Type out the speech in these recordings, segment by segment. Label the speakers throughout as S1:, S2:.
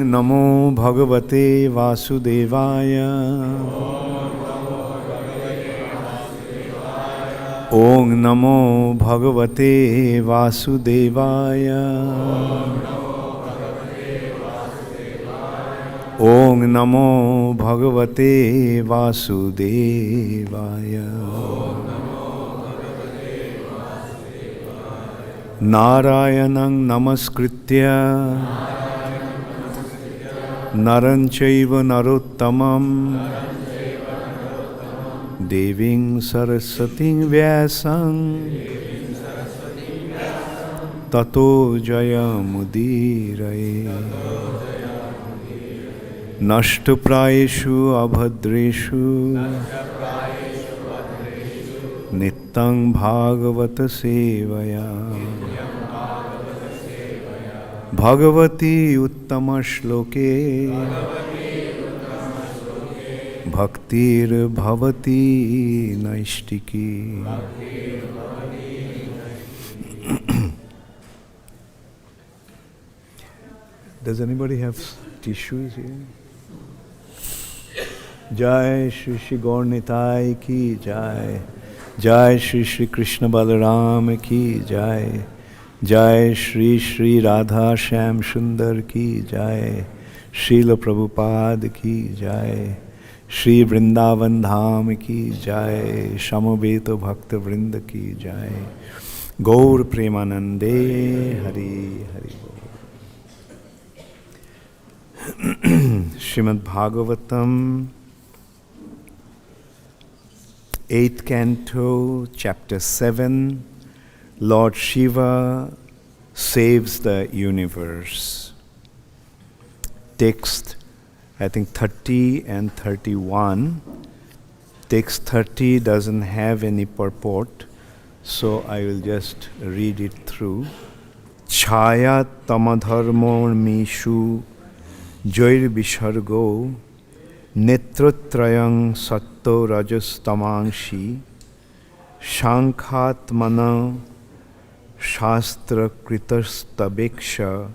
S1: Namo Bhagavate Vasudevaya. Om Namo Bhagavate Vasudevaya. Om Namo Bhagavate Vasudevaya. Narayanam Namaskritya Naranchaiva Narottamam Deving Sarasating Vyasam Tato Jayamudiraye Nashtaprayeshu Abhadreshu Nittang Bhagavata Sevaya Bhagavati Uttama Shloke Bhaktir Bhavati Naishtiki. Does anybody have tissues here? Jai Shri Shri Gaur Nitai ki Jai. Jai Shri Shri Krishna Balaram ki Jai. Jai Shri Shri Radha Shyam Sundar ki Jai. Srila Prabhupada ki Jai. Shri Vrindavan Dham ki Jai. Shamaveta Bhakta Vrinda ki Jai. Gaur Premanande Hari Hari. Srimad Bhagavatam 8th Canto, Chapter 7, Lord Shiva saves the universe. Text, I think 30 and 31. Text 30 doesn't have any purport, so I will just read it through. Chāyā adharmormiṣu yair visargo netra-trayaṁ sattva-rajas-tamāṁsi sāṅkhyātmanaḥ śāstra-kṛtas tavekṣā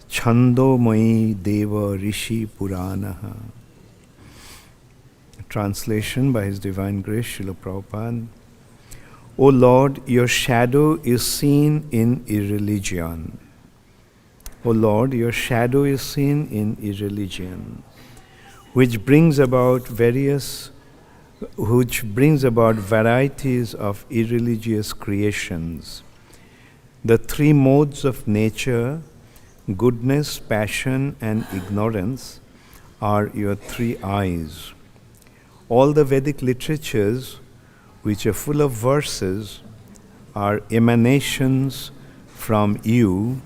S1: chandomayo deva ṛṣiḥ purāṇaḥ. Translation by His Divine Grace Srila Prabhupada. O Lord, your shadow is seen in irreligion. O Lord, your shadow is seen in irreligion, which brings about varieties of irreligious creations. The three modes of nature, goodness, passion, and ignorance, are your three eyes. All the Vedic literatures, which are full of verses, are emanations from you,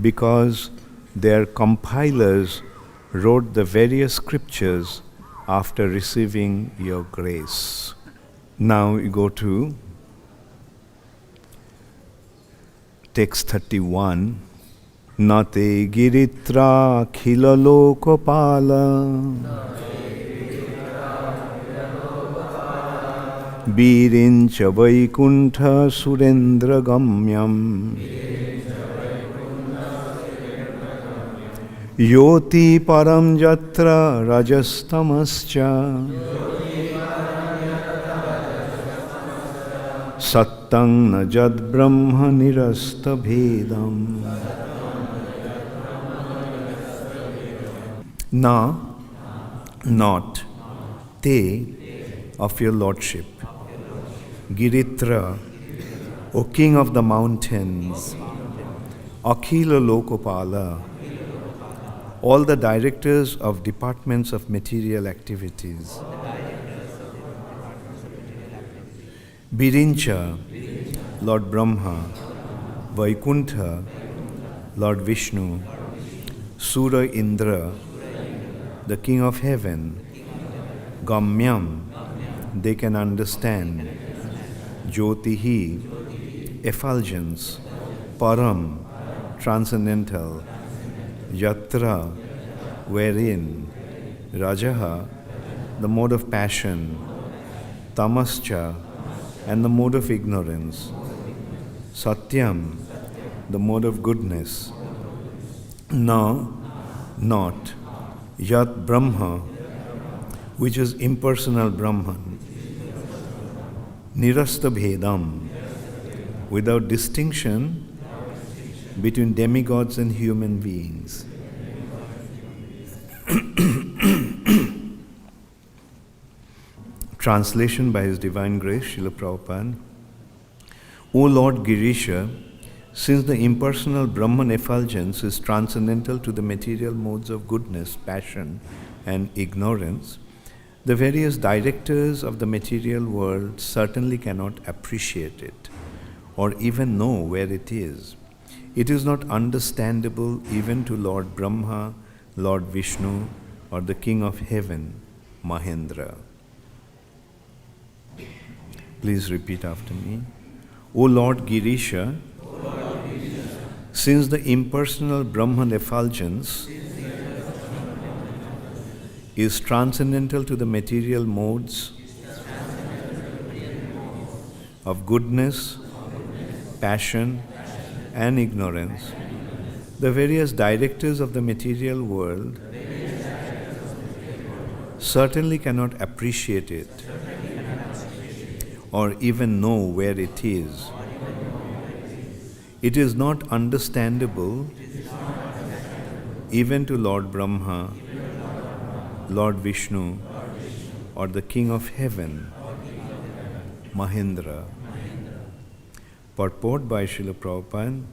S1: because their compilers wrote the various scriptures after receiving your grace. Now we go to text 31. Nate giritra khila lokopala Virincha Vaikuntha Surendra Gamyam Yoti Param Jatra Rajastamascha Sattang Najad Brahma Nirasta Bhedam. Na, not, te, of your lordship. Giritra, O King of the mountains. Akhila Lokopala, all the directors of departments of material activities. Virincha, Lord Brahma. Vaikuntha, Lord Vishnu. Sura Indra, the King of Heaven. Gamyam, they can understand. Jyotihi, effulgence. Param, transcendental. Yatra, wherein. Rajaha, the mode of passion. Tamascha, and the mode of ignorance. Satyam, the mode of goodness. Now, not Yat Brahma, which is impersonal Brahman, Nirasta Bhedam, without distinction between demigods and human beings. Translation by His Divine Grace, Srila Prabhupada. O Lord Girisha, since the impersonal Brahman effulgence is transcendental to the material modes of goodness, passion, and ignorance, the various directors of the material world certainly cannot appreciate it, or even know where it is. It is not understandable even to Lord Brahma, Lord Vishnu, or the King of Heaven, Mahendra. Please repeat after me. O Lord Girisha, since the impersonal Brahman effulgence is transcendental to the material modes of goodness, passion, and ignorance, the various directors of the material world certainly cannot appreciate it or even know where it is. It is not understandable even to Lord Brahma, Lord Vishnu, or the King of Heaven, Mahendra. Purport by Srila Prabhupada.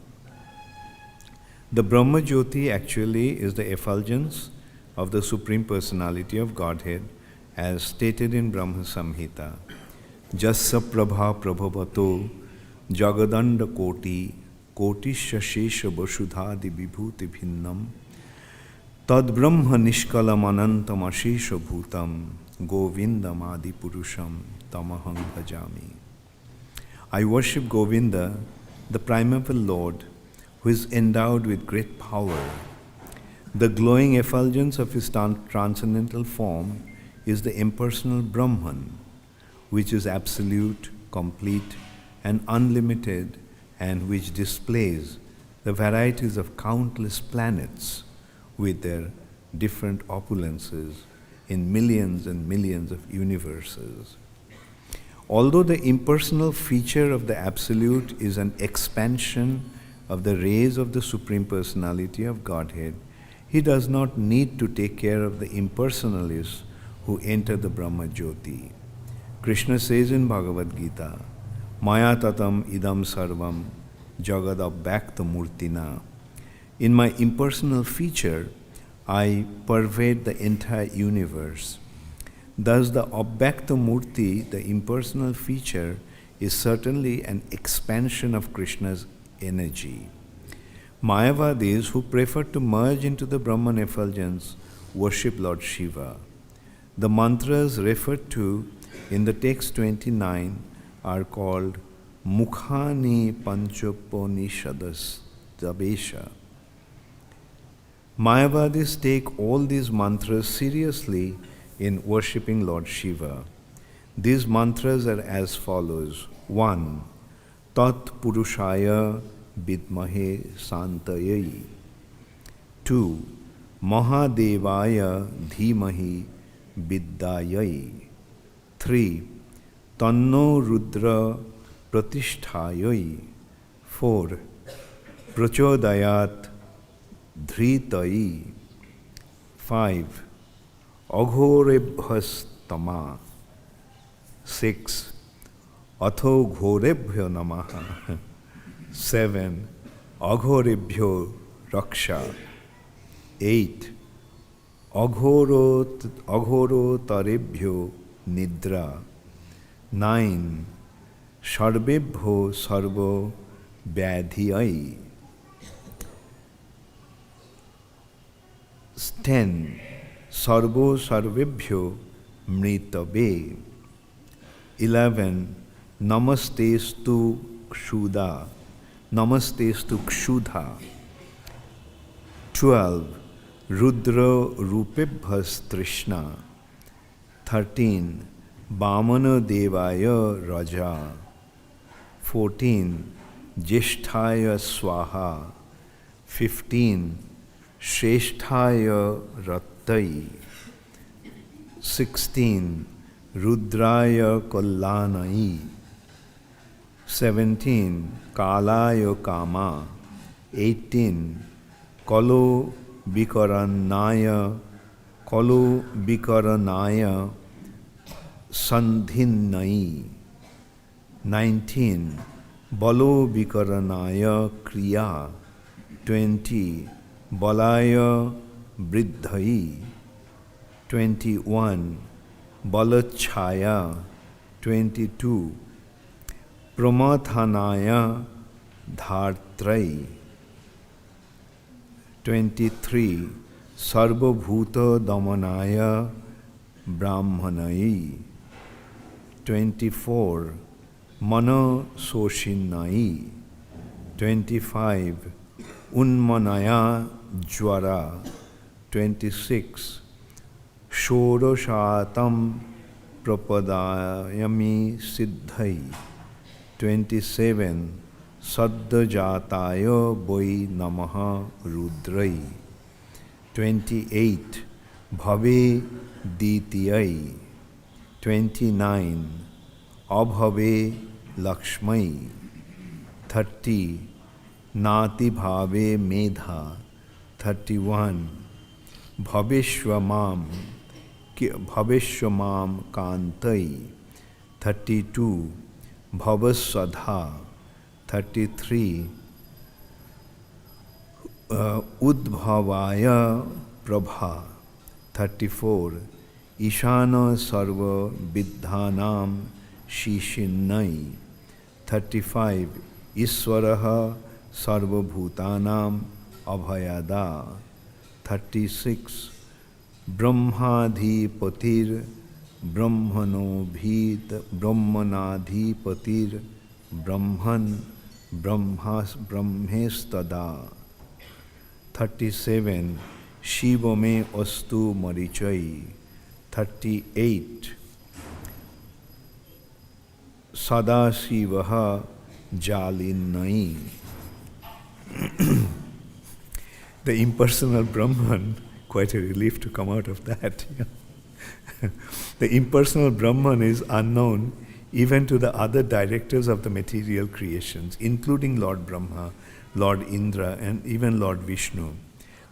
S1: The Brahma Jyoti actually is the effulgence of the Supreme Personality of Godhead as stated in Brahma Samhita. Jasya prabha prabhavato jagadanda koti kotisya shesha vasudhadi vibhuti bhinnam tad brahma nishkalam anantam ashesha bhutam govindam adi purusham tamaham bhajami. I worship Govinda, the primeval Lord, who is endowed with great power. The glowing effulgence of his transcendental form is the impersonal Brahman, which is absolute, complete, and unlimited, and which displays the varieties of countless planets with their different opulences in millions and millions of universes. Although the impersonal feature of the Absolute is an expansion of the rays of the Supreme Personality of Godhead, he does not need to take care of the impersonalists who enter the Brahma Jyoti. Krishna says in Bhagavad Gita, Maya tatam idam sarvam jagadabhyakta murtina. In my impersonal feature, I pervade the entire universe. Thus the Abhyakta Murti, the impersonal feature, is certainly an expansion of Krishna's energy. Mayavadis who prefer to merge into the Brahman effulgence worship Lord Shiva. The mantras referred to in the text 29 are called Mukhani Panchopanishadas Dabesha. Mayavadis take all these mantras seriously in worshipping Lord Shiva. These mantras are as follows. 1. Tat Purushaya Vidmahe Santayai. 2. Mahadevaya Dhimahi Vidyayai. 3. Tanno Rudra Pratisthayai. 4. Prachodayat Dhritai. 5. Aghorebhyastama. 6. Atho ghorebhyo namaha. 7. Aghorebhyo raksha. 8. Aghorotarebhyo nidra. 9. Sarvebhyo sarvo vyadhiyai. 10. Sarvo sarvebhyo mritabe. 11. Namastestu kshudha. Namastestu kshudha. 12. Rudra rupebhas trishna. 13. Vamana devaya raja. 14. Jeshthaya swaha. 15. Shreshthaya Rattai. 16. Rudraya Kallanai. 17. Kalaya Kāma. 18. Kalo Vikaranaya Sandhinnai. 19. Balo Vikaranaya Kriya. 20. Balaya Vriddhai. 21. Balachaya. 22. Pramathanaya Dhartrai. 23. Sarvabhuta Damanaya Brahmanai. 24. Mana Soshinnai. 25. Unmanaya Jwara. 26. Shorashatam Prapadayami Siddhai. 27. Saddhajataya Vai Namaha Rudrai. 28. Bhave Ditiyai. 29. Abhave Lakshmai. 30. Nati Bhave Medha. 31. Bhavishwamam Kantai. 32. Bhavasadha. 33. Udbhavaya Prabha. 34. Ishana Sarva Viddhanam Shishinnai. 35. Iswaraha Sarva Bhutanam Abhayada. 36. Brahmadhipatir Brahmanadhipatir Brahman Brahmestada. 37. Shiva me astu marichai. 38. Sadashivaha Jalinnai. The impersonal Brahman, quite a relief to come out of that. The impersonal Brahman is unknown even to the other directors of the material creations, including Lord Brahma, Lord Indra, and even Lord Vishnu.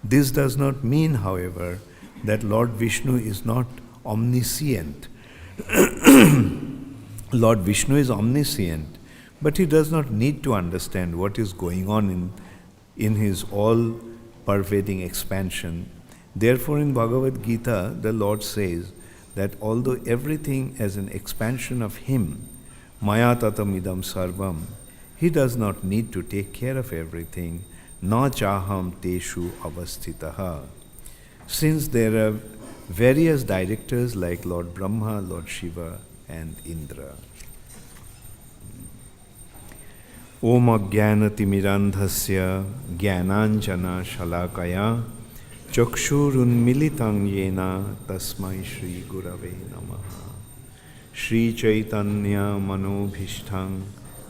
S1: This does not mean, however, that Lord Vishnu is not omniscient. Lord Vishnu is omniscient, but he does not need to understand what is going on in his all-pervading expansion. Therefore, in Bhagavad Gita, the Lord says that although everything is an expansion of him, maya tatam idam sarvam, he does not need to take care of everything, na chaham teshu avasthitaha. Since there are various directors like Lord Brahma, Lord Shiva, and Indra. Om ajnanatimirandhasya jnananjana shalakaya chakshurunmilitam yena tasmai Shri Gurave Namaha. Shri Chaitanya manobhishtham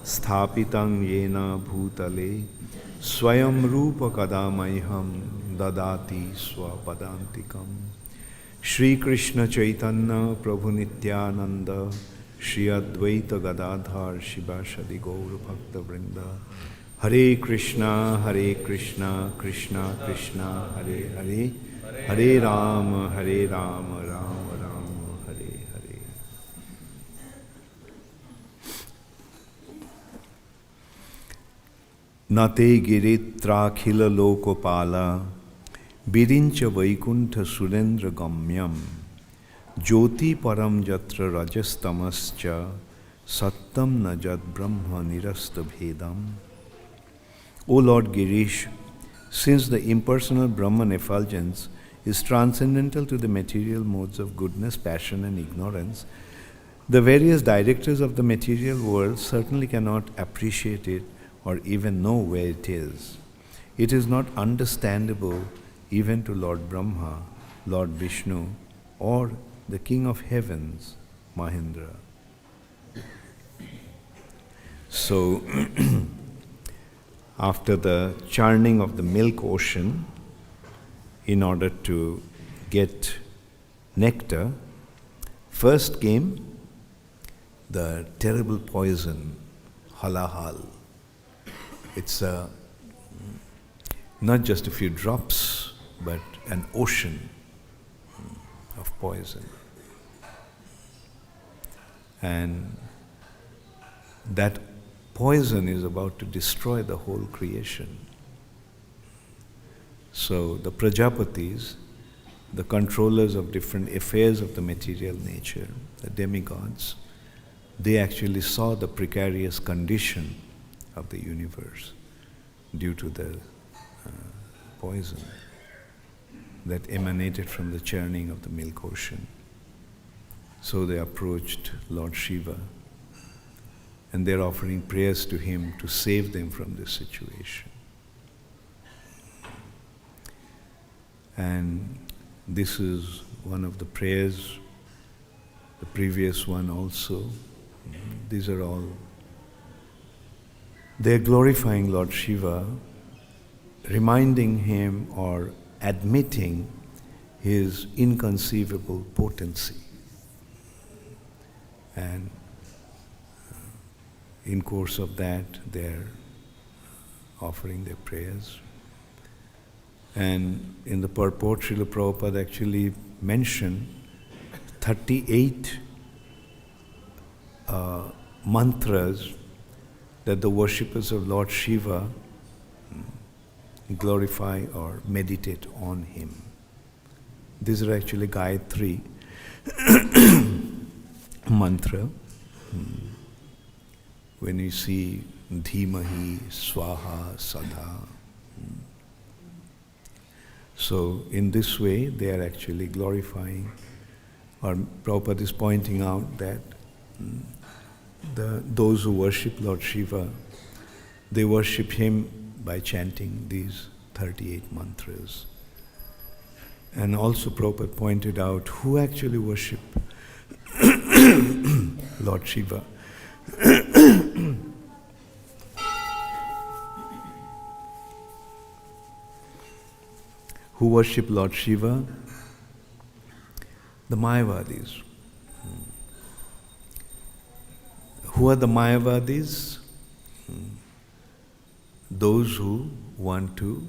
S1: sthapitam yena bhutale swayam rupa kadamayham dadati swapadantikam. Shri Krishna Chaitanya Prabhu Nityananda Shri Advaita Gadadhar Shivasadi Gaur Bhakta Vrinda. Hare Krishna, Krishna Krishna, Hare Hare, Hare Rama, Rama Rama, Hare Hare. Nate Giritrakhila Lokopala Virincha Vaikuntha Surendra Gamyam Jyoti Param Jatra Rajas-tamascha Sattam Najat Brahma Nirasta Bhedam. O Lord Girish, since the impersonal Brahman effulgence is transcendental to the material modes of goodness, passion, and ignorance, the various directors of the material world certainly cannot appreciate it or even know where it is. It is not understandable even to Lord Brahma, Lord Vishnu, or the King of Heavens, Mahendra. So, after the churning of the milk ocean, in order to get nectar, first came the terrible poison, halahal. It's not just a few drops, but an ocean of poison. And that poison is about to destroy the whole creation. So the Prajapatis, the controllers of different affairs of the material nature, the demigods, they actually saw the precarious condition of the universe due to the poison that emanated from the churning of the milk ocean. So they approached Lord Shiva, and they're offering prayers to him to save them from this situation. And this is one of the prayers, the previous one also. These are all, they're glorifying Lord Shiva, reminding him or admitting his inconceivable potency. And in course of that, they're offering their prayers. And in the purport, Srila Prabhupada actually mentioned 38 mantras that the worshippers of Lord Shiva glorify or meditate on him. These are actually Gayatri mantra. When you see Dhimahi, Swaha, Sadha. So in this way, they are actually glorifying, or Prabhupada is pointing out that those who worship Lord Shiva, they worship him by chanting these 38 mantras. And also Prabhupada pointed out who actually worship Lord Shiva. Who worship Lord Shiva? The Mayavadis. Who are the Mayavadis? Those who want to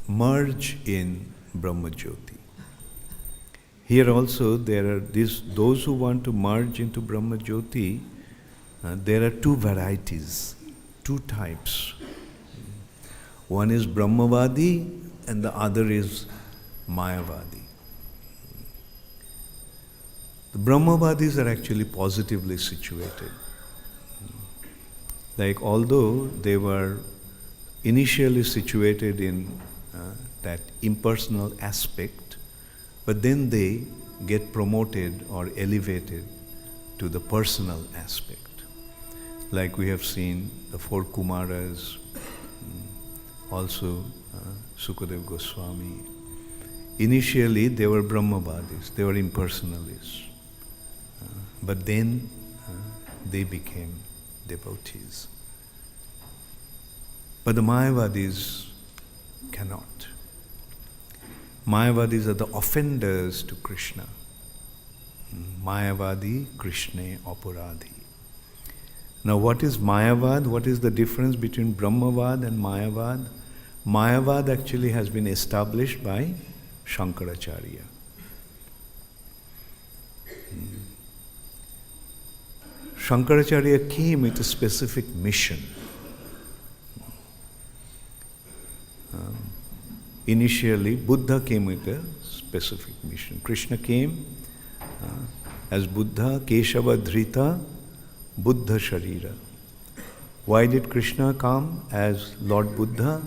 S1: merge in Brahma Jyoti. Here also there are those who want to merge into Brahma Jyoti. There are two varieties, two types. One is Brahmavadi and the other is Mayavadi. The Brahmavadis are actually positively situated. Like although they were initially situated in that impersonal aspect, but then they get promoted or elevated to the personal aspect. Like we have seen the four Kumaras, also Sukadeva Goswami. Initially they were Brahmavadis, they were impersonalists. But then they became devotees. But the Mayavadis cannot. Mayavadis are the offenders to Krishna. Mayavadi, Krishna, Aparadhi. Now what is Mayavad? What is the difference between Brahmavad and Mayavad? Mayavad actually has been established by Shankaracharya. Shankaracharya came with a specific mission. Initially, Buddha came with a specific mission. Krishna came as Buddha, Keshava Dhrita, Buddha Sharira. Why did Krishna come as Lord Buddha?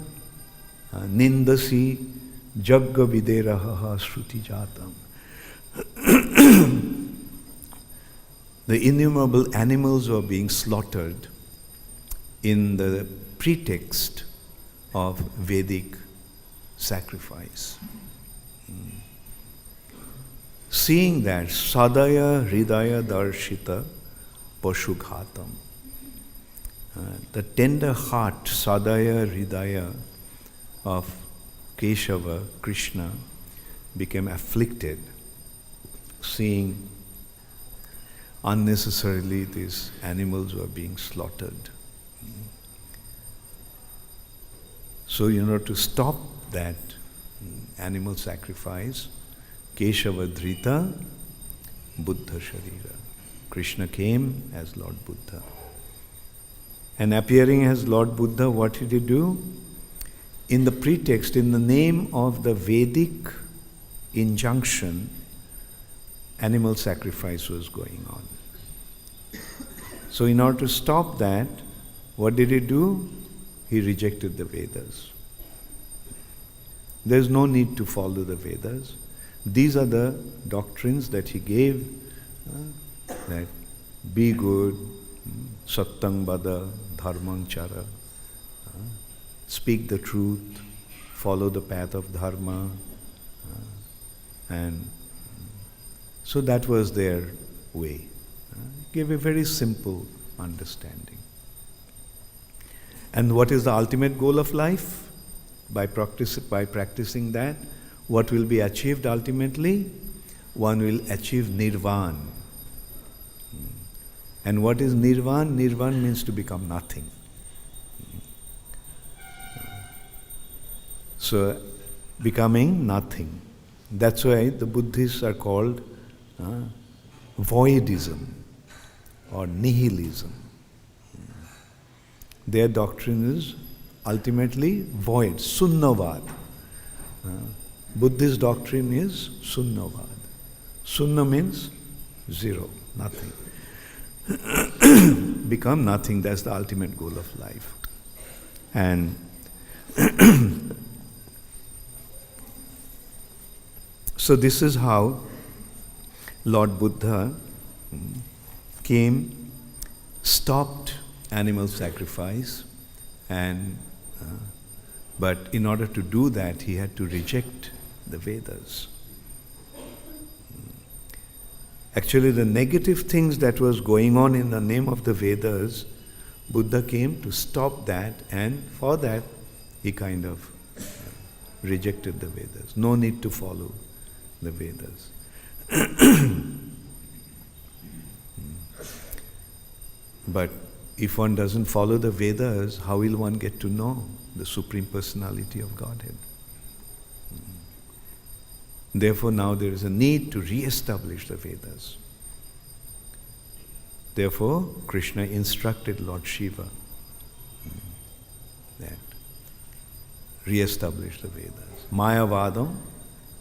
S1: Nindasi Jagga Videraha Shruti Jatam. The innumerable animals were being slaughtered in the pretext of Vedic sacrifice. Seeing that, Sadaya Hridaya Darshita Pashughatam. The tender heart, Sadaya Hridaya of Keshava, Krishna, became afflicted seeing unnecessarily these animals were being slaughtered. So, to stop that animal sacrifice, Keshava-dhrita Buddha Sharira. Krishna came as Lord Buddha. And appearing as Lord Buddha, what did he do? In the pretext, in the name of the Vedic injunction, animal sacrifice was going on. So in order to stop that, what did he do? He rejected the Vedas. There's no need to follow the Vedas. These are the doctrines that he gave, that be good, sattang vada, dharmang chara, speak the truth, follow the path of dharma, and so that was their way. Gave a very simple understanding. And what is the ultimate goal of life? By practicing that, what will be achieved ultimately? One will achieve nirvana. And what is nirvana? Nirvana means to become nothing. So, becoming nothing. That's why the Buddhists are called voidism or nihilism. Their doctrine is ultimately void, sunnavad. Buddhist doctrine is sunnavad. Sunna means zero, nothing. Become nothing, that's the ultimate goal of life. And so this is how Lord Buddha came, stopped animal sacrifice, and but in order to do that, he had to reject the Vedas. Actually, the negative things that was going on in the name of the Vedas, Buddha came to stop that, and for that, he kind of rejected the Vedas. No need to follow the Vedas. But if one doesn't follow the Vedas, how will one get to know the Supreme Personality of Godhead? Therefore, now there is a need to re-establish the Vedas. Therefore, Krishna instructed Lord Shiva that re-establish the Vedas. Mayavadam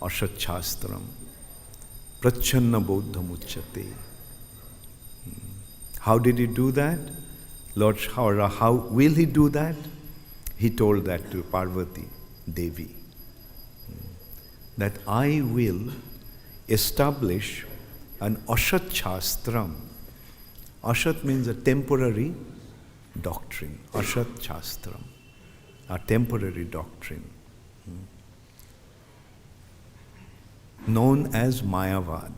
S1: ashat-shastram prachanna bodham uchyate. How did he do that? Lord, how will he do that? He told that to Parvati Devi. That I will establish an ashat shastram. Ashat means a temporary doctrine. Ashat shastram, a temporary doctrine, known as Mayavad,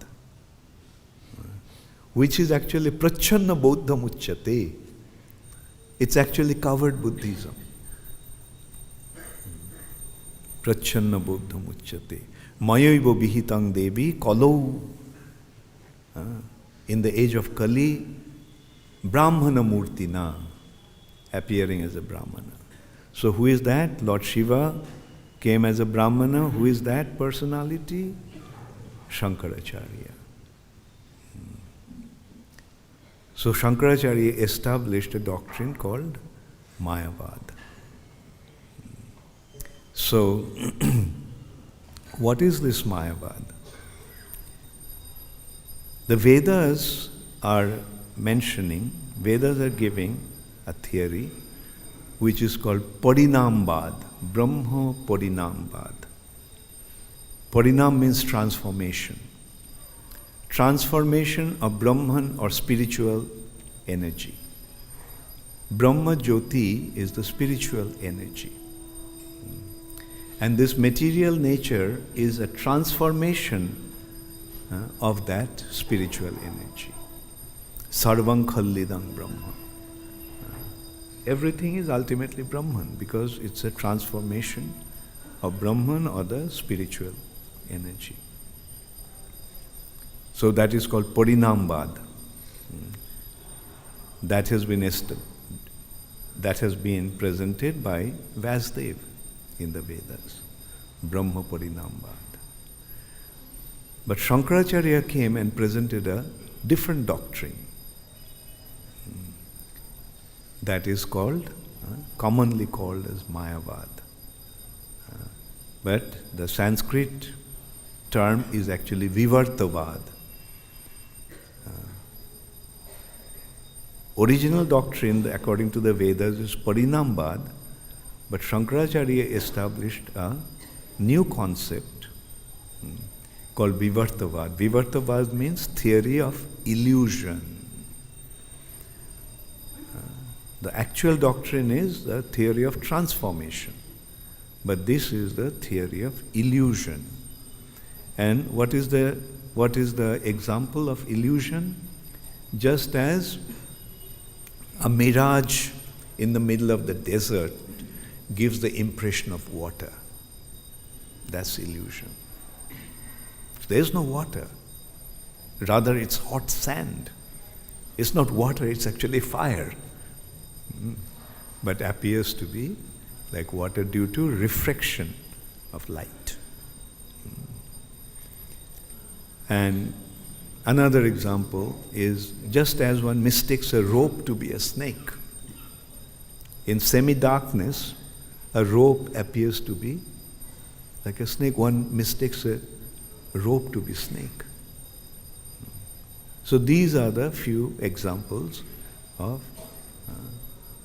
S1: which is actually prachanna bodham uchyate. It's actually covered Buddhism. Prachanna bodham uchyate. Mayaiva vihitang devi kalau. In the age of Kali, Brahmana murtina, appearing as a Brahmana. So who is that? Lord Shiva came as a Brahmana. Who is that personality? Shankaracharya. So Shankaracharya established a doctrine called Mayavad. So, what is this Mayavad? The Vedas are mentioning, Vedas are giving a theory which is called Parinambad, Brahma Parinambad. Parinam means transformation. Transformation of Brahman or spiritual energy. Brahma Jyoti is the spiritual energy. And this material nature is a transformation of that spiritual energy. Sarvam khallidam Brahma. Everything is ultimately Brahman because it's a transformation of Brahman or the spiritual energy. So that is called Parinambad. That has been presented by Vasudev in the Vedas, Brahma Parinambad. But Shankaracharya came and presented a different doctrine that is called, commonly called as Mayavad. But the Sanskrit term is actually Vivartavad. Original doctrine, according to the Vedas, is Parinambad, but Shankaracharya established a new concept called Vivartavad. Vivartavad means theory of illusion. The actual doctrine is the theory of transformation, but this is the theory of illusion. And what is the example of illusion? Just as a mirage in the middle of the desert gives the impression of water. That's illusion. There's no water. Rather, it's hot sand. It's not water, it's actually fire. But appears to be like water due to refraction of light. And another example is just as one mistakes a rope to be a snake. In semi-darkness, a rope appears to be like a snake. One mistakes a rope to be snake. So these are the few examples of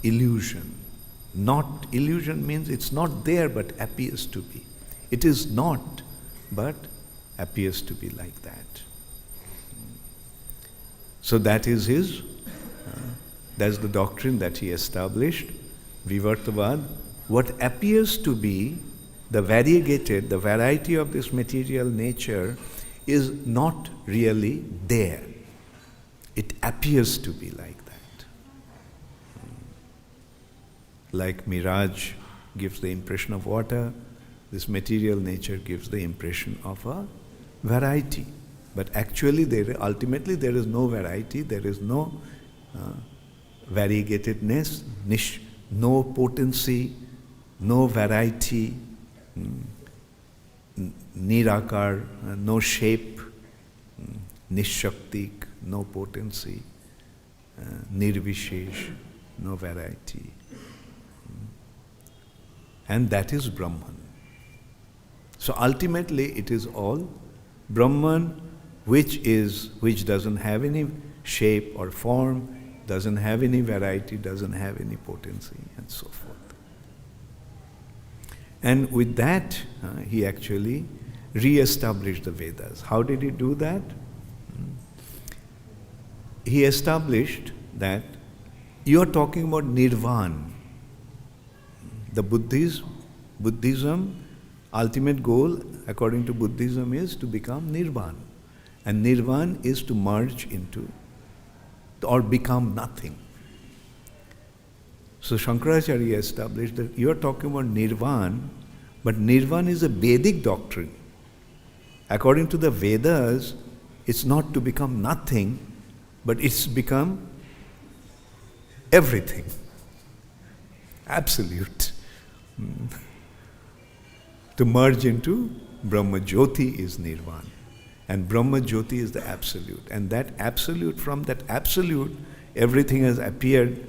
S1: illusion. Not illusion means it's not there but appears to be. It is not but appears to be like that. So that is that's the doctrine that he established, Vivartavad. What appears to be the variety of this material nature is not really there. It appears to be like that. Like mirage gives the impression of water, this material nature gives the impression of a variety. But actually, ultimately there is no variety, there is no variegatedness, no potency, no variety, nirakar, no shape, nishaktik, no potency, nirvishesh, no variety. And that is Brahman. So ultimately it is all Brahman, which doesn't have any shape or form, doesn't have any variety, doesn't have any potency, and so forth. And with that, he actually re-established the Vedas. How did he do that? He established that you are talking about nirvana. The Buddhism, ultimate goal, according to Buddhism, is to become nirvana. And nirvana is to merge into or become nothing. So Shankaracharya established that you are talking about nirvana, but nirvana is a Vedic doctrine. According to the Vedas, it's not to become nothing, but it's become everything. Absolute. To merge into Brahma Jyoti is nirvana. And Brahma Jyoti is the absolute. And that absolute, from that absolute, everything has appeared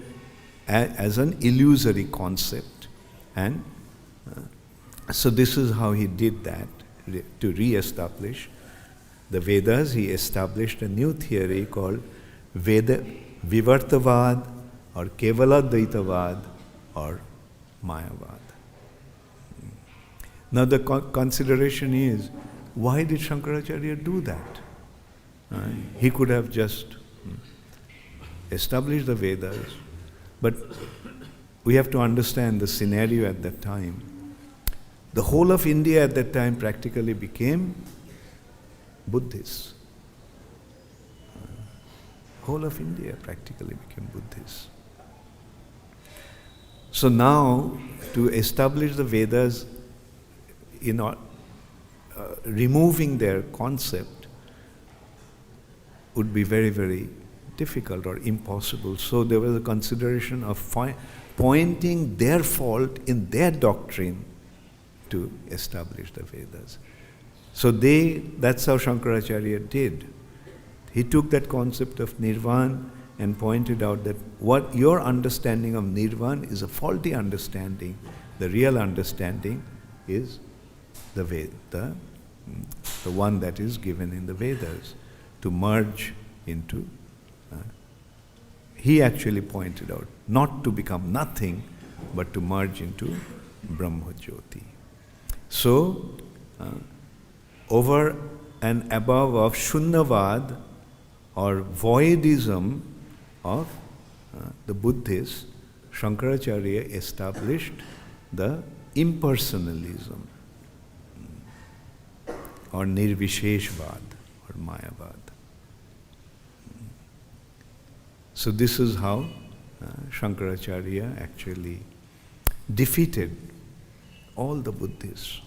S1: as an illusory concept. And so this is how he did that, to re-establish the Vedas. He established a new theory called Vivartavad or Kevaladvaitavad or Mayavad. Now the consideration is, why did Shankaracharya do that? He could have just established the Vedas, but we have to understand the scenario at that time. The whole of India at that time practically became Buddhist. Whole of India practically became Buddhist. So now, to establish the Vedas, removing their concept would be very, very difficult or impossible. So there was a consideration of pointing their fault in their doctrine to establish the Vedas. So that's how Shankaracharya did. He took that concept of nirvana and pointed out that what your understanding of nirvana is a faulty understanding. The real understanding is the Veda, the one that is given in the Vedas, to merge into. He actually pointed out not to become nothing, but to merge into Brahma Jyoti. So, over and above of Shunyavad or voidism of the Buddhists, Shankaracharya established the impersonalism or Nirvisheshvad or Mayavad. So this is how Shankaracharya actually defeated all the Buddhists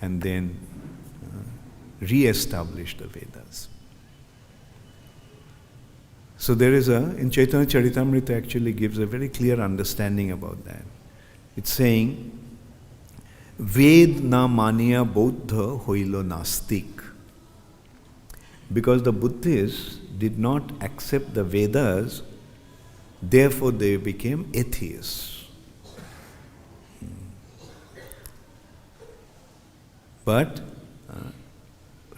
S1: and then re-established the Vedas. So there is in Chaitanya Charitamrita actually gives a very clear understanding about that. It's saying, Ved na mania bodha hoilo nastik. Because the Buddhists did not accept the Vedas, therefore they became atheists. But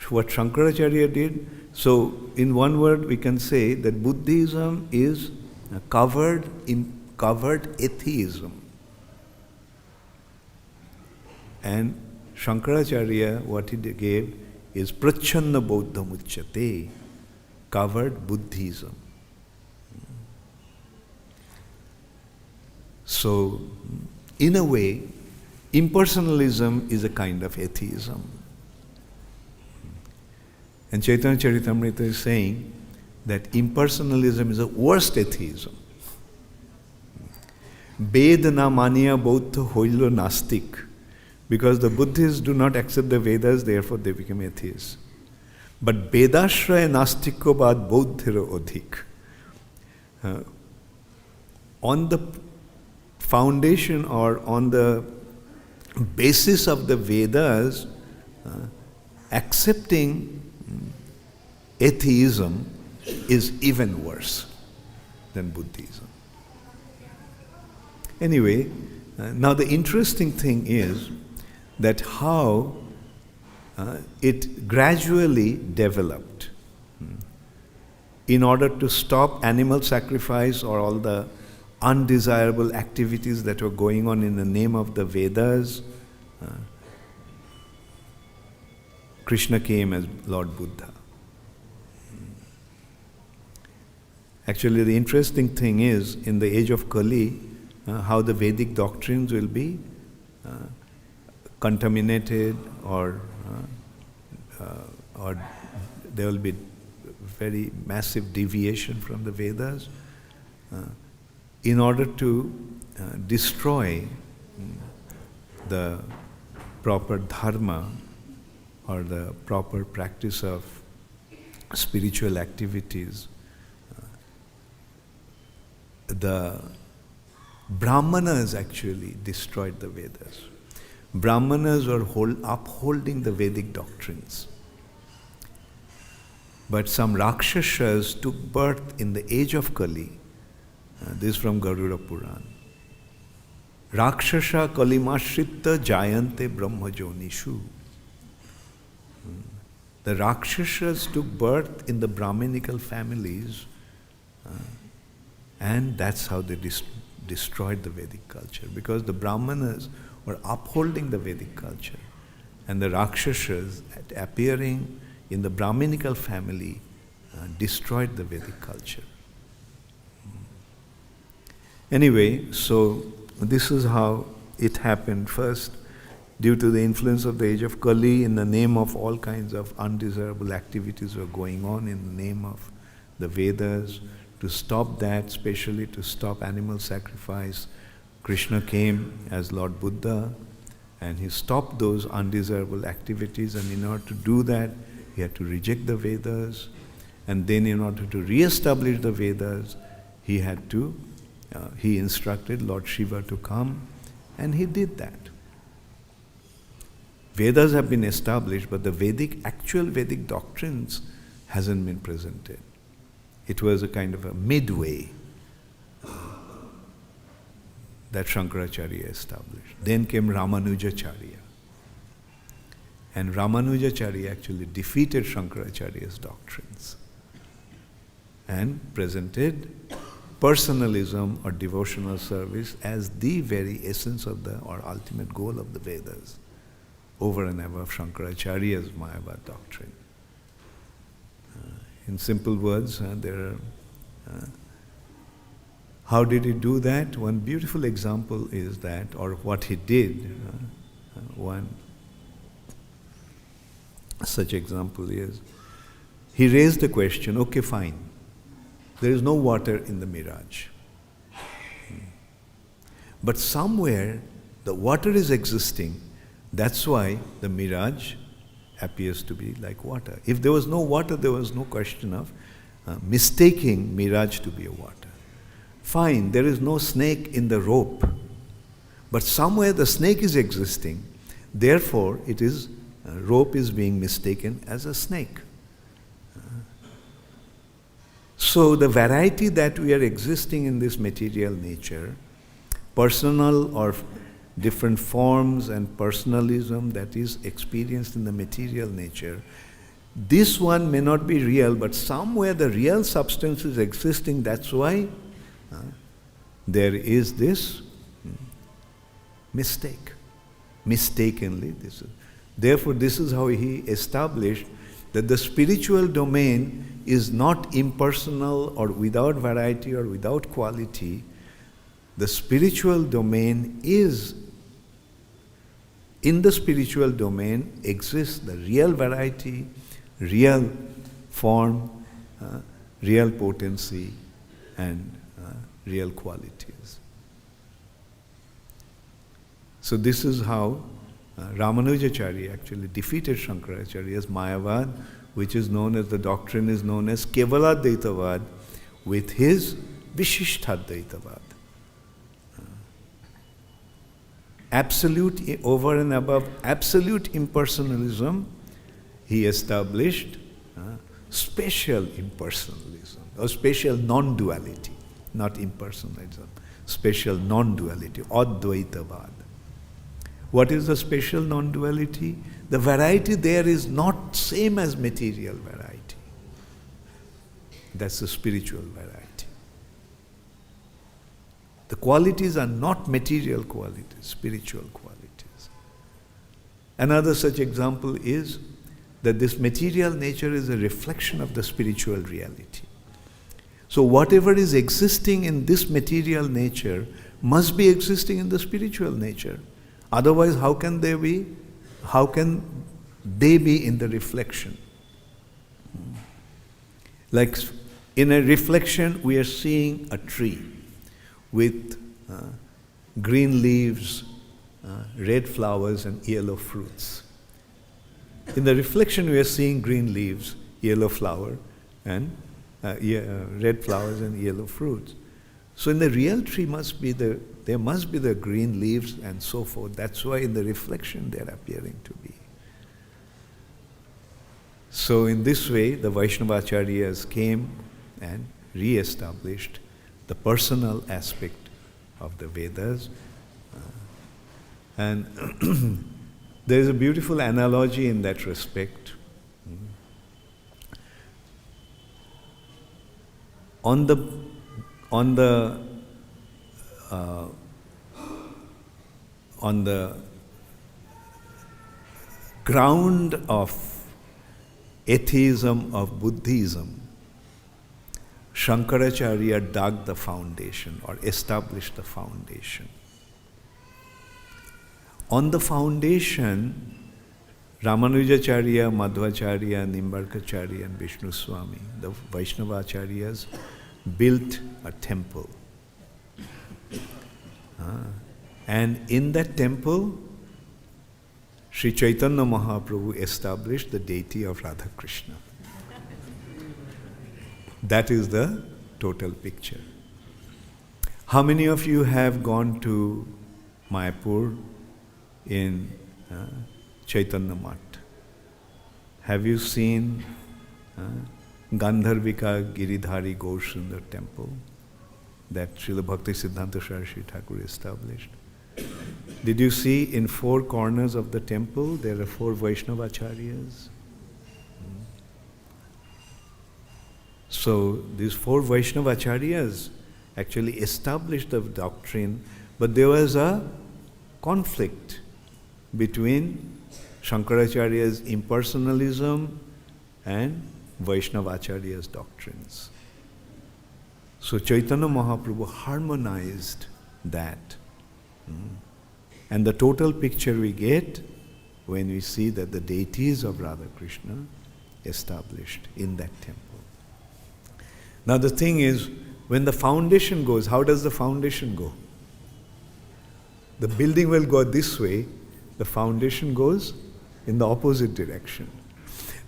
S1: what Shankaracharya did, so in one word we can say that Buddhism is covered atheism. And Shankaracharya, what he gave is prachanna bodha muchyate, covered Buddhism. So, in a way, impersonalism is a kind of atheism. And Chaitanya Charitamrita is saying that impersonalism is the worst atheism. Vedana mania bodha hoilo nastik. Because the Buddhists do not accept the Vedas, therefore they become atheists. But Vedashraya nastiko bad bodhira odhik. On the foundation or on the basis of the Vedas, accepting atheism is even worse than Buddhism. Anyway, now the interesting thing is that how it gradually developed in order to stop animal sacrifice or all the undesirable activities that were going on in the name of the Vedas. Krishna came as Lord Buddha. Actually, the interesting thing is, in the age of Kali, how the Vedic doctrines will be contaminated or there will be very massive deviation from the Vedas in order to destroy the proper dharma or the proper practice of spiritual activities. The Brahmanas actually destroyed the Vedas. Brahmanas were upholding the Vedic doctrines. But some Rakshasas took birth in the age of Kali. This is from Garuda Purāṇa. Rakshasa kalimashritta jayante brahmajonishu. The Rakshasas took birth in the Brahminical families, and that's how they destroyed the Vedic culture, because the Brahmanas were upholding the Vedic culture, and the Rakshasas, appearing in the Brahminical family, destroyed the Vedic culture. Anyway, so this is how it happened. First, due to the influence of the age of Kali, in the name of all kinds of undesirable activities were going on in the name of the Vedas. To stop that, especially to stop animal sacrifice, Krishna came as Lord Buddha, And he stopped those undesirable activities, and in order to do that, he had to reject the Vedas. And then in order to re-establish the Vedas, he instructed Lord Shiva to come, and he did that. Vedas have been established, but the actual Vedic doctrines hasn't been presented. It was a kind of a midway that Shankaracharya established. Then came Ramanujacharya. And Ramanujacharya actually defeated Shankaracharya's doctrines and presented personalism or devotional service as the very essence of or ultimate goal of the Vedas, over and above Shankaracharya's Mayavad doctrine. In simple words, how did he do that? One beautiful example is that, or what he did, one such example is, he raised the question, okay, fine, there is no water in the mirage. But somewhere the water is existing, that's why the mirage appears to be like water. If there was no water, there was no question of mistaking mirage to be a water. Fine, there is no snake in the rope, but somewhere the snake is existing, therefore rope is being mistaken as a snake. So the variety that we are existing in this material nature, personal or different forms and personalism that is experienced in the material nature, this one may not be real, but somewhere the real substance is existing, that's why there is this mistake. Mistakenly, therefore this is how he established that the spiritual domain is not impersonal or without variety or without quality. The spiritual domain in the spiritual domain exists the real variety, real form, real potency, and real qualities. So this is how Ramanujacharya actually defeated Shankaracharya's Mayavad, which is known as, the doctrine is known as Kevaladvaitavad, with his Vishishtadvaitavad. Absolute, over and above absolute impersonalism, he established special impersonalism, or special non-duality, not impersonalism, special non-duality, Advaitavad. What is the special non-duality? The variety there is not same as material variety. That's the spiritual variety. The qualities are not material qualities, spiritual qualities. Another such example is that this material nature is a reflection of the spiritual reality. So whatever is existing in this material nature must be existing in the spiritual nature. Otherwise, how can they be in the reflection? Like in a reflection, we are seeing a tree with green leaves, red flowers, and yellow fruits. In the reflection, we are seeing green leaves, yellow flower, and red flowers and yellow fruits. So in the real tree there must be the green leaves and so forth. That's why in the reflection they are appearing to be. So in this way, the Vaishnavacharyas came and re-established the personal aspect of the Vedas. And there is a beautiful analogy in that respect. On the ground of atheism of Buddhism, Shankaracharya dug the foundation or established the foundation. On the foundation, Ramanujacharya, Madhvacharya, Nimbarkacharya, and Vishnu Swami, the Vaishnavacharyas, built a temple. And in that temple, Sri Chaitanya Mahaprabhu established the deity of Radha Krishna. That is the total picture. How many of you have gone to Mayapur in Chaitanya Math? Have you seen Gandharvika Giridhari Gaur Sundar temple that Srila Bhakti Siddhanta Saraswati Thakur established? Did you see in four corners of the temple there are four Vaishnavacharyas? So these four Vaishnavacharyas actually established the doctrine, but there was a conflict between Shankaracharya's impersonalism and Vaishnavacharya's doctrines. So Chaitanya Mahaprabhu harmonized that. And the total picture we get when we see that the deities of Radha Krishna established in that temple. Now the thing is, when the foundation goes, how does the foundation go? The building will go this way, the foundation goes in the opposite direction.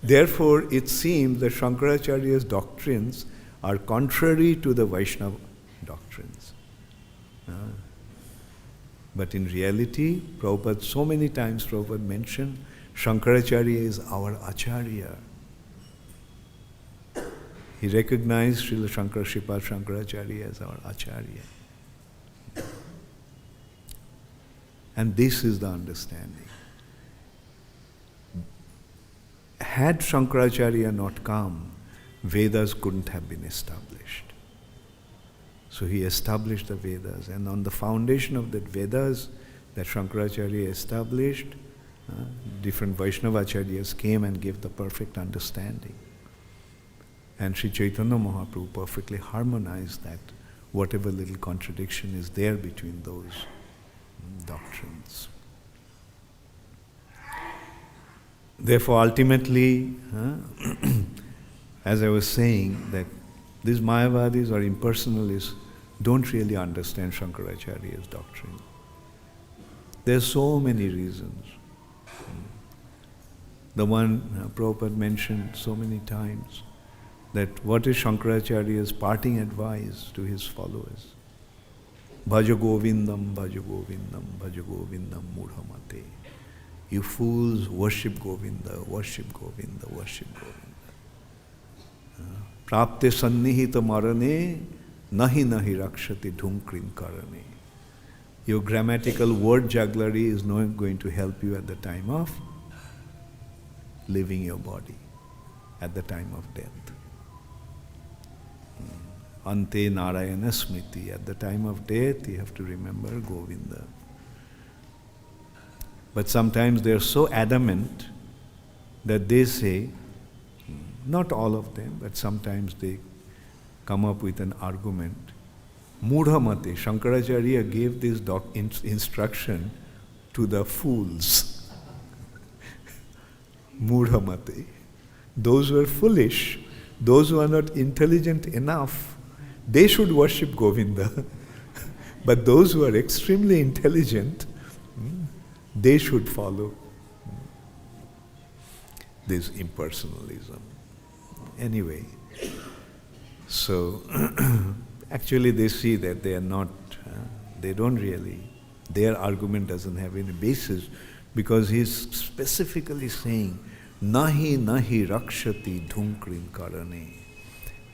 S1: Therefore, it seems that Shankaracharya's doctrines are contrary to the Vaishnava doctrines. But in reality, Prabhupada, so many times Prabhupada mentioned, Shankaracharya is our Acharya. He recognized Srila Shankara Shripad Shankaracharya as our Acharya. And this is the understanding. Had Shankaracharya not come, Vedas couldn't have been established. So he established the Vedas, and on the foundation of the Vedas that Shankaracharya established, different Vaishnavacharyas came and gave the perfect understanding. And Sri Chaitanya Mahaprabhu perfectly harmonized that, whatever little contradiction is there between those doctrines. Therefore, ultimately, as I was saying, that these Mayavadis or impersonalists don't really understand Shankaracharya's doctrine. There are so many reasons. The one Prabhupada mentioned so many times, that what is Shankaracharya's parting advice to his followers? Bhaja Govindam, Bhaja Govindam, Bhaja Govindam, Mudhamate. You fools, worship Govinda, worship Govinda, worship Govinda. Prapte sannihita marane, nahi nahi rakshati dhunkrin karane. Your grammatical word jugglery is not going to help you at the time of leaving your body, at the time of death. Ante Narayana Smriti. At the time of death, you have to remember Govinda. But sometimes they are so adamant that they say, not all of them, but sometimes they come up with an argument. Mudhamate. Shankaracharya gave this instruction to the fools. Mudhamate. Those who are foolish, those who are not intelligent enough, they should worship Govinda. But those who are extremely intelligent, they should follow this impersonalism. Anyway, so actually they see that they are not, they don't really, their argument doesn't have any basis, because he is specifically saying, nahi nahi rakshati dhunkrin karane.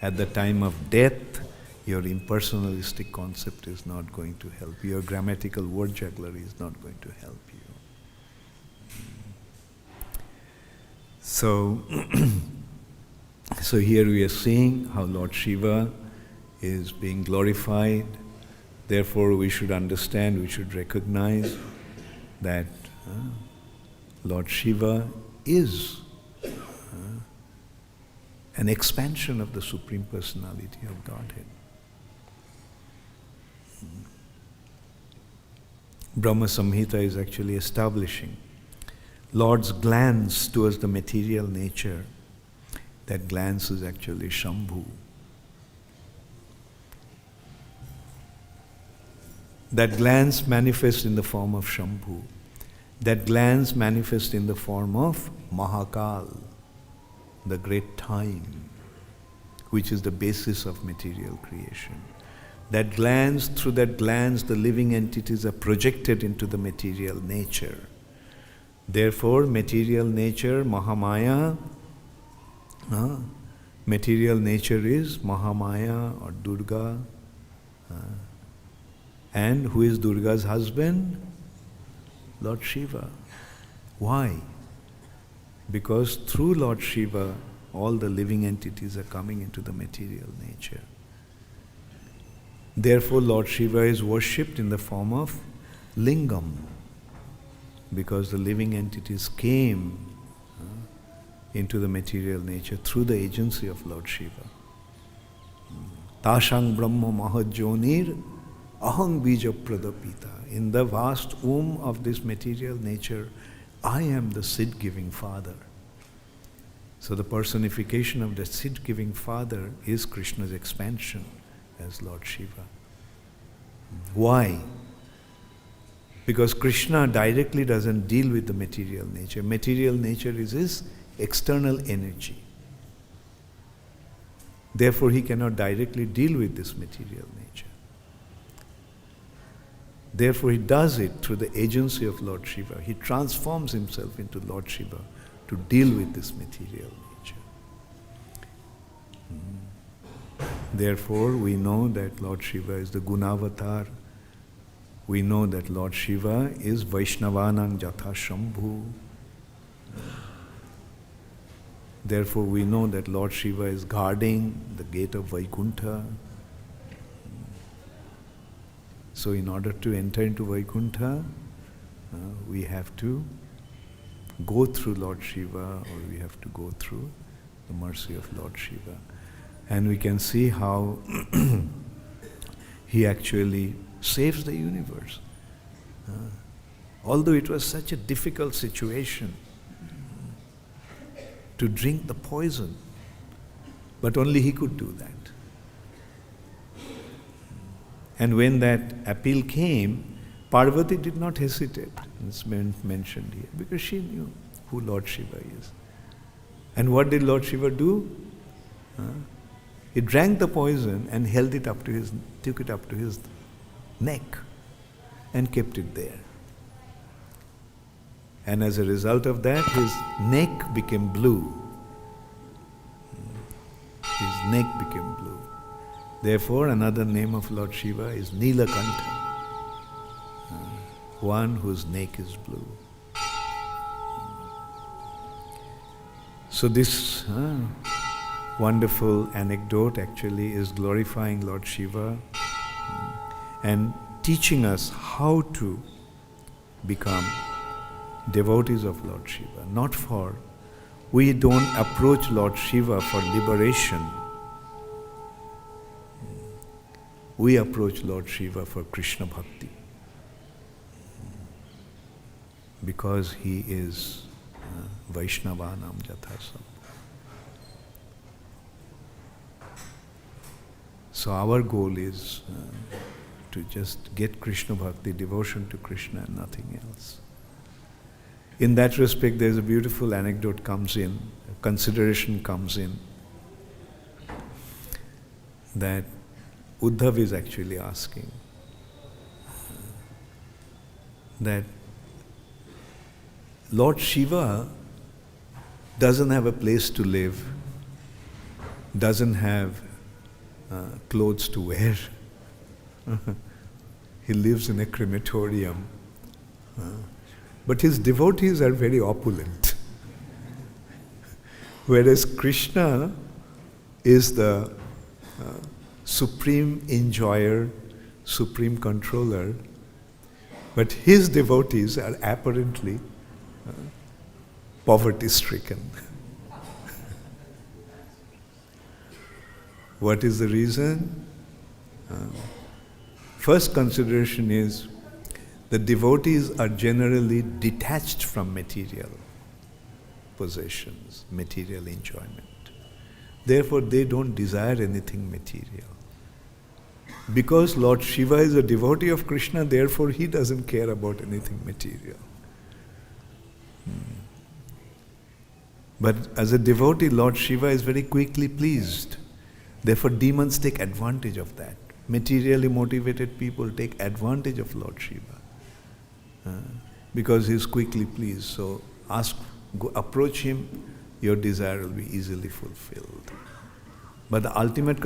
S1: At the time of death, your impersonalistic concept is not going to help you. Your grammatical word jugglery is not going to help you. So, so here we are seeing how Lord Shiva is being glorified. Therefore, we should understand, we should recognize that Lord Shiva is an expansion of the Supreme Personality of Godhead. Brahma Samhita is actually establishing Lord's glance towards the material nature. That glance is actually Shambhu. That glance manifests in the form of Shambhu. That glands manifest in the form of Mahakal, the great time, which is the basis of material creation. That glands, through that glands, the living entities are projected into the material nature. Therefore, material nature, Mahamaya, material nature is Mahamaya or Durga. And who is Durga's husband? Lord Shiva. Why? Because through Lord Shiva, all the living entities are coming into the material nature. Therefore, Lord Shiva is worshipped in the form of Lingam, because the living entities came into the material nature through the agency of Lord Shiva. Tashang Brahma Mahajjonir Aham Bija Pradapita. In the vast womb of this material nature, I am the seed-giving father. So the personification of the seed-giving father is Krishna's expansion as Lord Shiva. Why? Because Krishna directly doesn't deal with the material nature. Material nature is his external energy. Therefore, he cannot directly deal with this material nature. Therefore, he does it through the agency of Lord Shiva. He transforms himself into Lord Shiva to deal with this material nature. Therefore, we know that Lord Shiva is the Gunavatar. We know that Lord Shiva is Vaishnavanang Jatha Shambhu. Therefore, we know that Lord Shiva is guarding the gate of Vaikuntha. So, in order to enter into Vaikuntha, we have to go through Lord Shiva, or we have to go through the mercy of Lord Shiva. And we can see how he actually saves the universe. Although it was such a difficult situation to drink the poison, but only he could do that. And when that appeal came, Parvati did not hesitate. It's mentioned here, because she knew who Lord Shiva is. And what did Lord Shiva do? He drank the poison and held it up to his, took it up to his neck and kept it there. And as a result of that, his neck became blue. His neck became blue. Therefore, another name of Lord Shiva is Nilakantha, one whose neck is blue. So this wonderful anecdote actually is glorifying Lord Shiva and teaching us how to become devotees of Lord Shiva. Not for, we don't approach Lord Shiva for liberation. We approach Lord Shiva for Krishna Bhakti. Because he is Vaishnavanam Jathasam. So our goal is to just get Krishna Bhakti, devotion to Krishna and nothing else. In that respect, there is a beautiful anecdote comes in, a consideration comes in, that Uddhav is actually asking that Lord Shiva doesn't have a place to live, doesn't have clothes to wear. He lives in a crematorium. But his devotees are very opulent. Whereas Krishna is the supreme enjoyer, supreme controller, but his devotees are apparently poverty-stricken. What is the reason? First consideration is the devotees are generally detached from material possessions, material enjoyment. Therefore, they don't desire anything material. Because Lord Shiva is a devotee of Krishna, therefore he doesn't care about anything material. But as a devotee, Lord Shiva is very quickly pleased. Therefore, demons take advantage of that. Materially motivated people take advantage of Lord Shiva because he is quickly pleased. So approach him, your desire will be easily fulfilled. But the ultimate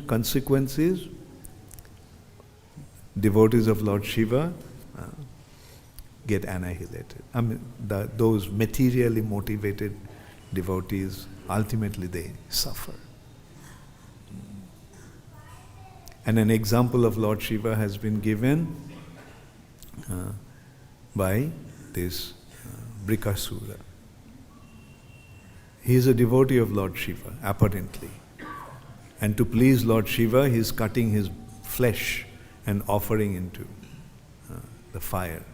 S1: consequence is devotees of Lord Shiva get annihilated. I mean, those materially motivated devotees, ultimately they suffer. And an example of Lord Shiva has been given by this Brikasura. He is a devotee of Lord Shiva, apparently. And to please Lord Shiva, he is cutting his flesh and offering into the fire.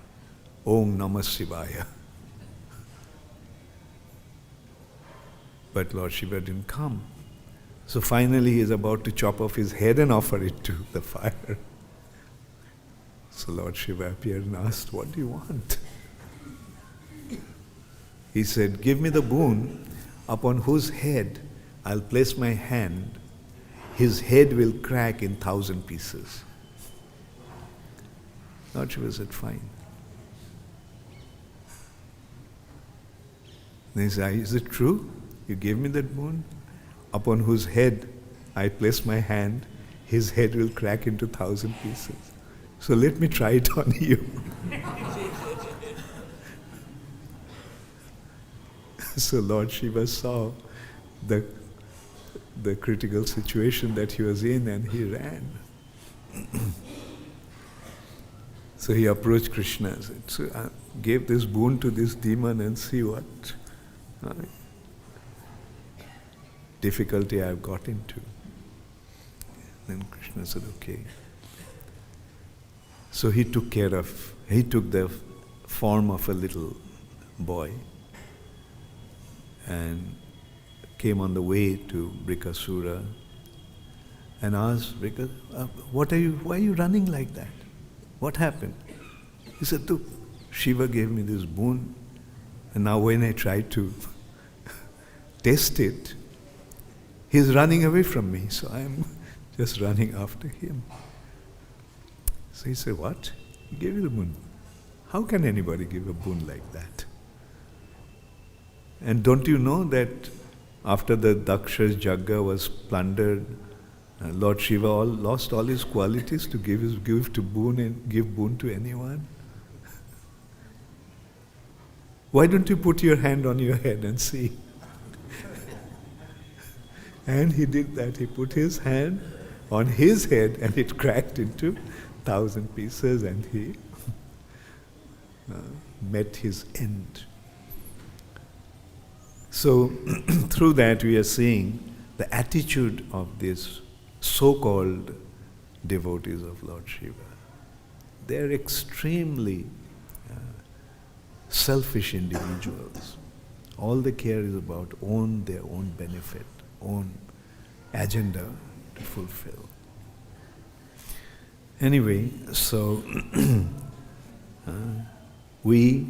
S1: Om Namah Shivaya. But Lord Shiva didn't come. So finally he is about to chop off his head and offer it to the fire. So Lord Shiva appeared and asked, what do you want? He said, give me the boon upon whose head I'll place my hand. His head will crack in 1,000 pieces. Lord Shiva said, fine. Then he said, is it true? You gave me that boon? Upon whose head I place my hand, his head will crack into 1,000 pieces. So let me try it on you. So Lord Shiva saw the critical situation that he was in and he ran. So he approached Krishna and said, so I gave this boon to this demon and see what difficulty I've got into. Then Krishna said, okay. So he took the form of a little boy and came on the way to Brikasura and asked, why are you running like that? What happened? He said, look, Shiva gave me this boon, and now when I try to test it, he's running away from me, so I'm just running after him. So he said, what? He gave you the boon. How can anybody give a boon like that? And don't you know that after the Daksha's Jagga was plundered, Lord Shiva lost all his qualities to give boon and give boon to anyone? Why don't you put your hand on your head and see? And he did that. He put his hand on his head and it cracked into 1,000 pieces and he met his end. So through that we are seeing the attitude of these so-called devotees of Lord Shiva. They are extremely selfish individuals. All they care is about their own benefit, own agenda to fulfill. Anyway, so we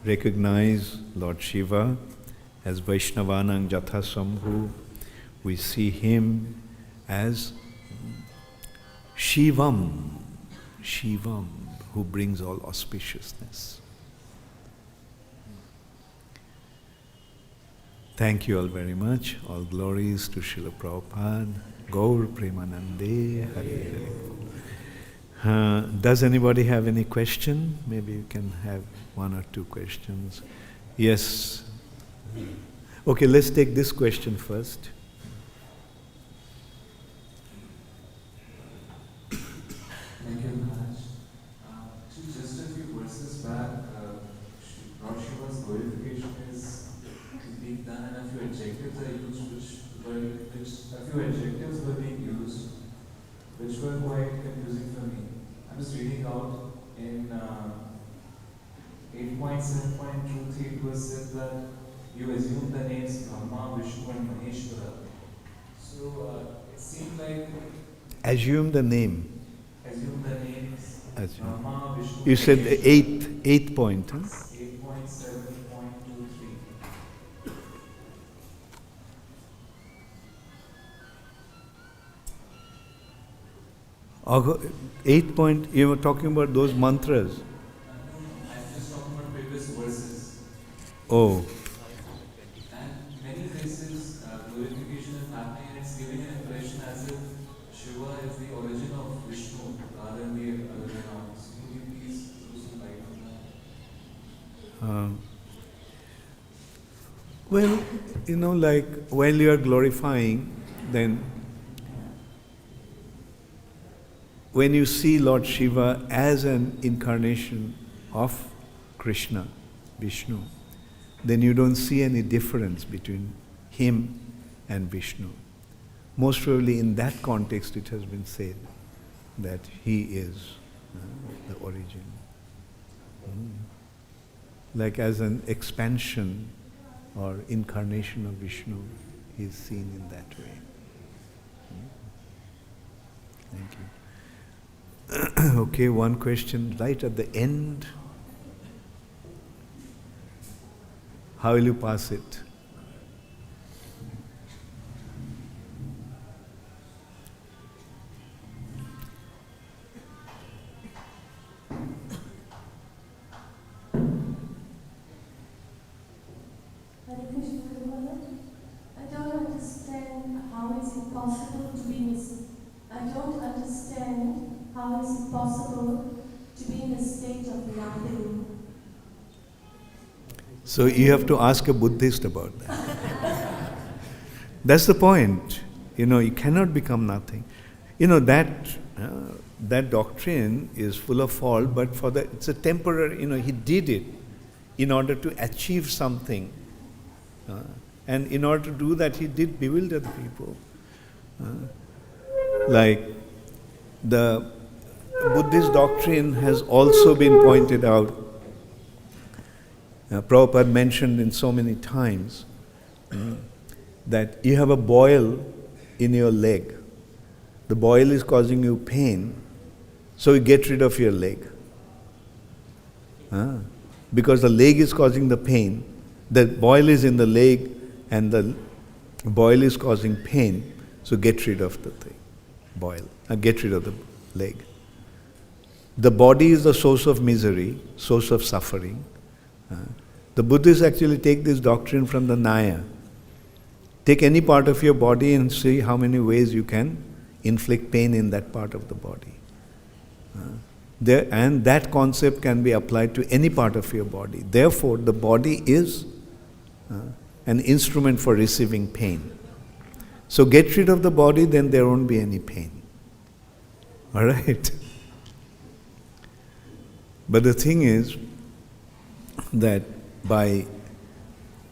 S1: recognize Lord Shiva as Vaishnavanang Jatha Sambhu. We see him as Shivam, who brings all auspiciousness. Thank you all very much. All glories to Srila Prabhupada. Gaur Premanande Hare. Does anybody have any question? Maybe you can have one or two questions. Yes. Okay, let's take this question first.
S2: Thank you, Maharaj. Just a few verses back, Lord Shiva's glorification is being done and a few adjectives are used, a few adjectives were being used, which were quite confusing for me. I'm just reading out in 8.7.23, it was said that you assume the names Brahma, Vishnu and Maheshwara. So it seemed like...
S1: Assume the name.
S2: Assume the names Brahma, Vishnu...
S1: You said the eighth point, huh?
S2: 8.7.23.
S1: 8 point, you were talking about those mantras.
S2: I'm just talking about previous verses.
S1: Oh,
S2: And many places, glorification is happening and it's giving an impression as if Shiva is the origin of Vishnu rather than the other way around. So could you please throw some light on that?
S1: well, like while you are glorifying, then when you see Lord Shiva as an incarnation of Krishna, Vishnu, then you don't see any difference between him and Vishnu. Most probably in that context it has been said that he is the origin. Like as an expansion or incarnation of Vishnu, he is seen in that way. Thank you. Okay, one question right at the end. How will you pass it?
S3: Hare Krishna, Maharaj. I don't understand how is it possible to be in a state of nothing.
S1: So you have to ask a Buddhist about that. That's the point. You cannot become nothing. That doctrine is full of fault, but it's a temporary, he did it in order to achieve something. And in order to do that, he did bewilder the people. Like the Buddhist doctrine has also been pointed out. Prabhupada mentioned in so many times that you have a boil in your leg. The boil is causing you pain, so you get rid of your leg. Because the leg is causing the pain, the boil is in the leg and the boil is causing pain, so get rid of the boil, get rid of the leg. The body is the source of misery, source of suffering. The Buddhists actually take this doctrine from the Nyaya. Take any part of your body and see how many ways you can inflict pain in that part of the body. And that concept can be applied to any part of your body. Therefore, the body is an instrument for receiving pain. So get rid of the body, then there won't be any pain. All right? But the thing is that by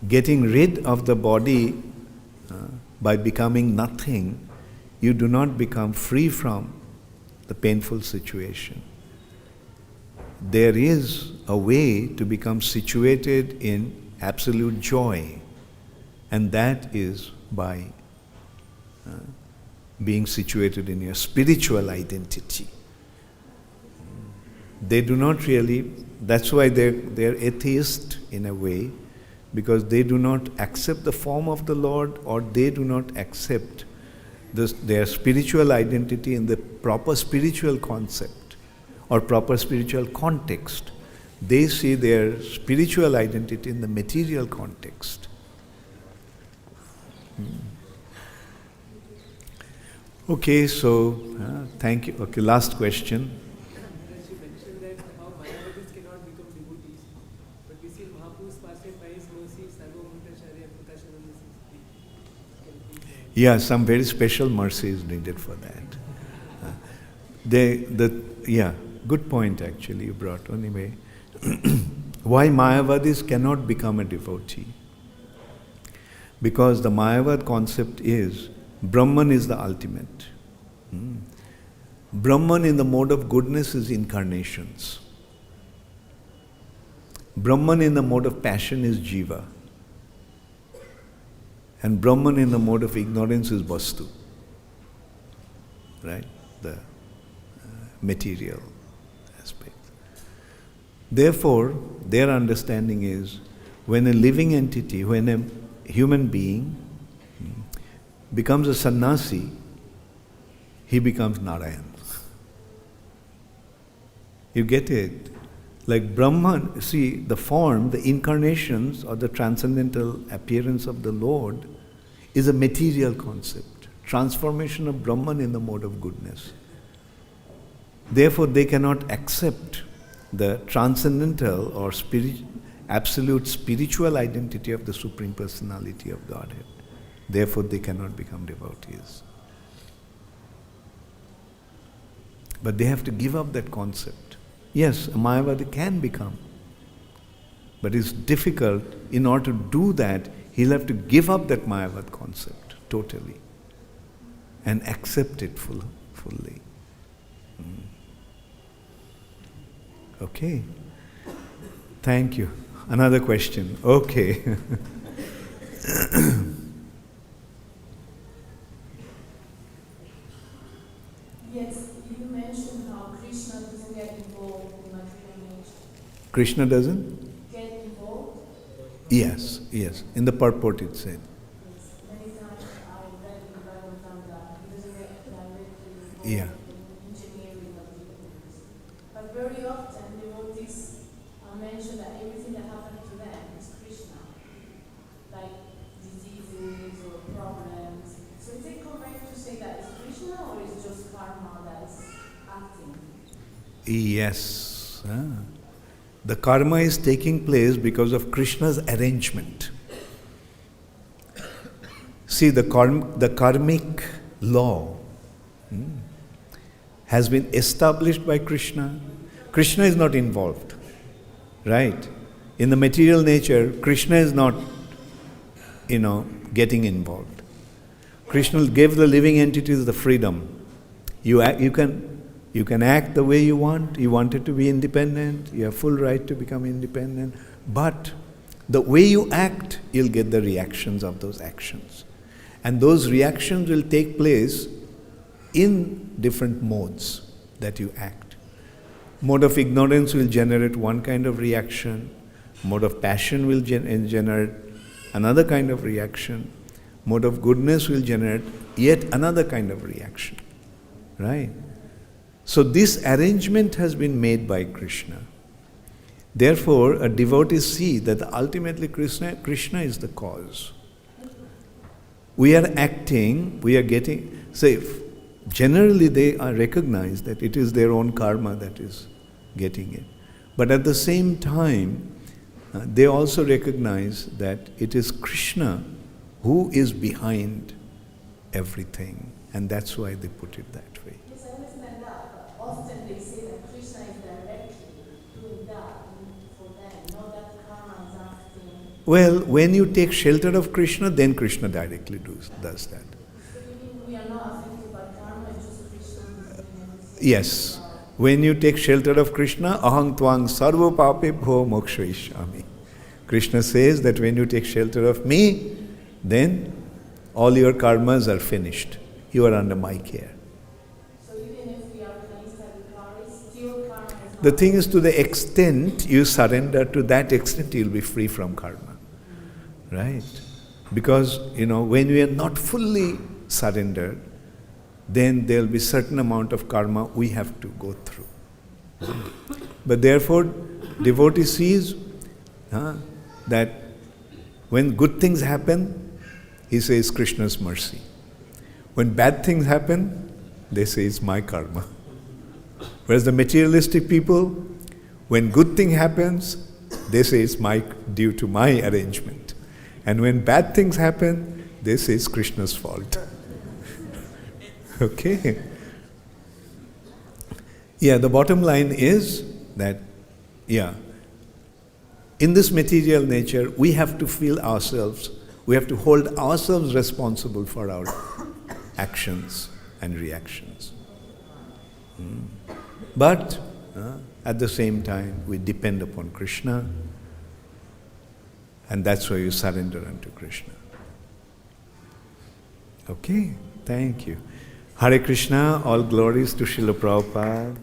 S1: getting rid of the body, by becoming nothing, you do not become free from the painful situation. There is a way to become situated in absolute joy, and that is by being situated in your spiritual identity. They do not really, that's why they're atheist in a way, because they do not accept the form of the Lord, or they do not accept their spiritual identity in the proper spiritual concept or proper spiritual context. They see their spiritual identity in the material context. Okay, so thank you. Okay, last question.
S4: You mentioned that how Mayavadis cannot become devotees, but we see Mahaprabhu's passing by his mercy,
S1: Yeah, some very special mercy is needed for that. Good point actually you brought. Anyway, why Mayavadis cannot become a devotee? Because the Mayavad concept is Brahman is the ultimate. Brahman in the mode of goodness is incarnations. Brahman in the mode of passion is Jiva. And Brahman in the mode of ignorance is Vastu. Right? The material aspect. Therefore, their understanding is when a living entity, when a human being becomes a sannyasi, he becomes Narayan. You get it? Like Brahman, see, the form, the incarnations or the transcendental appearance of the Lord is a material concept. Transformation of Brahman in the mode of goodness. Therefore, they cannot accept the transcendental or absolute spiritual identity of the Supreme Personality of Godhead. Therefore, they cannot become devotees. But they have to give up that concept. Yes, a Mayavadi can become. But it's difficult. In order to do that, he'll have to give up that Mayavad concept totally and accept it fully. Okay. Thank you. Another question. Okay.
S3: Yes, you mentioned how Krishna doesn't get involved in material nature.
S1: Krishna doesn't?
S3: Get involved?
S1: Yes. In the purport it said.
S3: Yes. Many times I read in Bhagavatam that he doesn't get directly involved
S1: Yeah.
S3: in engineering of the universe. But very often devotees mention that everything that happened to them is Krishna, like diseases or problems. So is it correct to say that it's Krishna or is just karma that is acting?
S1: Yes. The karma is taking place because of Krishna's arrangement. See, the karmic law has been established by Krishna. Krishna is not involved, right? In the material nature, Krishna is not, getting involved. Krishna gave the living entities the freedom. You can act the way you want. You want it to be independent. You have full right to become independent. But the way you act, you'll get the reactions of those actions. And those reactions will take place in different modes that you act. Mode of ignorance will generate one kind of reaction. Mode of passion will generate another kind of reaction. Mode of goodness will generate yet another kind of reaction. Right? So this arrangement has been made by Krishna. Therefore, a devotee see that ultimately Krishna is the cause. We are acting, we are getting, generally they are recognized that it is their own karma that is getting it. But at the same time, they also recognize that it is Krishna who is behind everything. And that's why they put it that way.
S3: Yes, I understand that, but often they say that Krishna is directly doing that for them, not that karma is acting.
S1: Well, when you take shelter of Krishna, then Krishna directly does that.
S3: So you mean we are not affected by karma, it's just Krishna who is doing everything?
S1: Yes. When you take shelter of Krishna, aham tvang sarva papebhyo mokshayishyami. Krishna says that when you take shelter of me, then all your karmas are finished. You are under my care.
S3: So even if we are placed at the car, still karma is not.
S1: The thing is, to the extent you surrender, to that extent you will be free from karma. Right? Because, when we are not fully surrendered, then there will be certain amount of karma we have to go through. But therefore, devotee sees that when good things happen, he says Krishna's mercy. When bad things happen, they say it's my karma. Whereas the materialistic people, when good thing happens, they say it's due to my arrangement. And when bad things happen, they say it's Krishna's fault. Okay? Yeah, the bottom line is that, in this material nature, we have to feel ourselves, we have to hold ourselves responsible for our actions and reactions. But at the same time, we depend upon Krishna, and that's why you surrender unto Krishna. Okay, thank you. Hare Krishna, all glories to Srila Prabhupada.